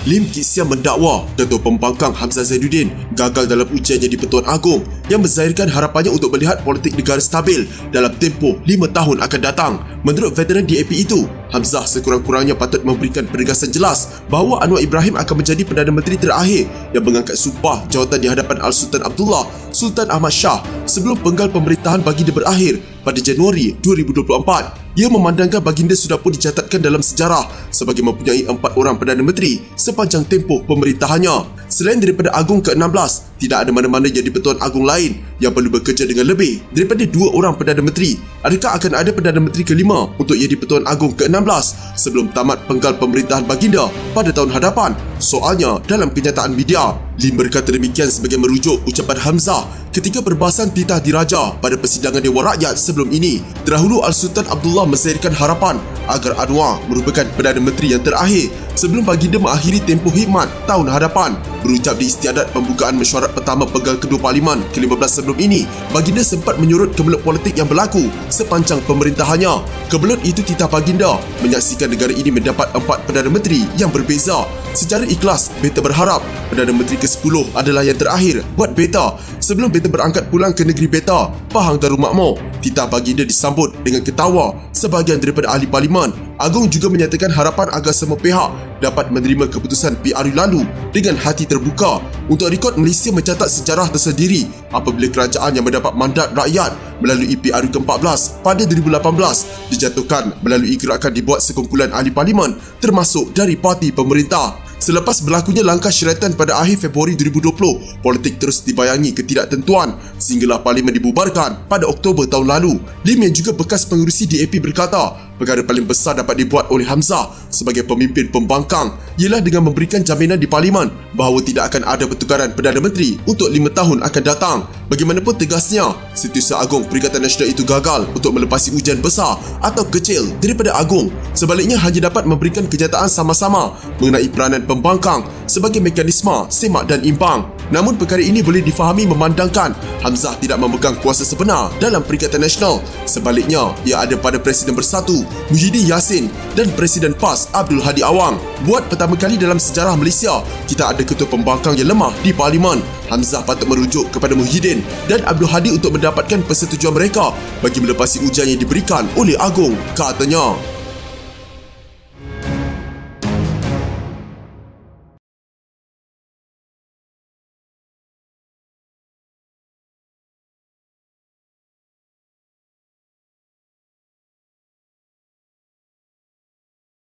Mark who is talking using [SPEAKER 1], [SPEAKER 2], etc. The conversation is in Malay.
[SPEAKER 1] Lim Kit Siang mendakwa Dato' Pembangkang Hamzah Zainuddin gagal dalam ujiannya di Pertuan Agong yang menzahirkan harapannya untuk melihat politik negara stabil dalam tempoh 5 tahun akan datang. Menurut veteran DAP itu, Hamzah sekurang-kurangnya patut memberikan penegasan jelas bahawa Anwar Ibrahim akan menjadi Perdana Menteri terakhir yang mengangkat sumpah jawatan di hadapan Al-Sultan Abdullah Sultan Ahmad Shah sebelum penggal pemerintahan baginda berakhir pada Januari 2024. Ia memandangkan baginda sudah pun dicatatkan dalam sejarah sebagai mempunyai 4 orang Perdana Menteri sepanjang tempoh pemerintahannya. Selain daripada Agong ke-16, tidak ada mana-mana yang di-Pertuan Agong lain yang perlu bekerja dengan lebih daripada 2 orang Perdana Menteri. Adakah akan ada Perdana Menteri ke-5 untuk ia di-Pertuan Agong ke-16 sebelum tamat penggal pemerintahan baginda pada tahun hadapan? Soalnya dalam kenyataan media, Lim berkata demikian sebagai merujuk ucapan Hamzah ketika perbahasan titah diraja pada persidangan Dewan Rakyat sebelum ini. Terdahulu Al-Sultan Abdullah menzahirkan harapan agar Anwar merupakan Perdana Menteri yang terakhir sebelum baginda mengakhiri tempoh khidmat tahun hadapan. Berucap di istiadat pembukaan mesyuarat pertama penggal kedua Parlimen ke-15 sebelum ini, baginda sempat menyorot kebelut politik yang berlaku sepanjang pemerintahannya. Kebelut itu titah baginda menyaksikan negara ini mendapat 4 Perdana Menteri yang berbeza. Secara ikhlas, beta berharap Perdana Menteri ke-10 adalah yang terakhir buat beta sebelum beta berangkat pulang ke negeri beta, Pahang Darul Makmur. Titah baginda disambut dengan ketawa sebahagian daripada ahli parlimen. Agong juga menyatakan harapan agar semua pihak dapat menerima keputusan PRU lalu dengan hati terbuka. Untuk rekod, Malaysia mencatat sejarah tersendiri apabila kerajaan yang mendapat mandat rakyat melalui PRU ke-14 pada 2018 dijatuhkan melalui gerakan dibuat sekumpulan ahli parlimen termasuk dari parti pemerintah. Selepas berlakunya langkah syaratan pada akhir Februari 2020, politik terus dibayangi ketidaktentuan sehinggalah parlimen dibubarkan pada Oktober tahun lalu. Lim yang juga bekas pengerusi DAP berkata, perkara paling besar dapat dibuat oleh Hamzah sebagai pemimpin pembangkang ialah dengan memberikan jaminan di parlimen bahawa tidak akan ada pertukaran Perdana Menteri untuk 5 tahun akan datang. Bagaimanapun tegasnya, Setiausaha Agong Perikatan Nasional itu gagal untuk melepasi ujian besar atau kecil daripada Agong. Sebaliknya hanya dapat memberikan kenyataan sama-sama mengenai peranan pembangkang sebagai mekanisme semak dan imbang. Namun perkara ini boleh difahami memandangkan Hamzah tidak memegang kuasa sebenar dalam Perikatan Nasional. Sebaliknya, ia ada pada Presiden Bersatu Muhyiddin Yassin dan Presiden PAS Abdul Hadi Awang. Buat pertama kali dalam sejarah Malaysia, kita ada ketua pembangkang yang lemah di parlimen. Hamzah patut merujuk kepada Muhyiddin dan Abdul Hadi untuk mendapatkan persetujuan mereka bagi melepasi ujian yang diberikan oleh Agong, katanya.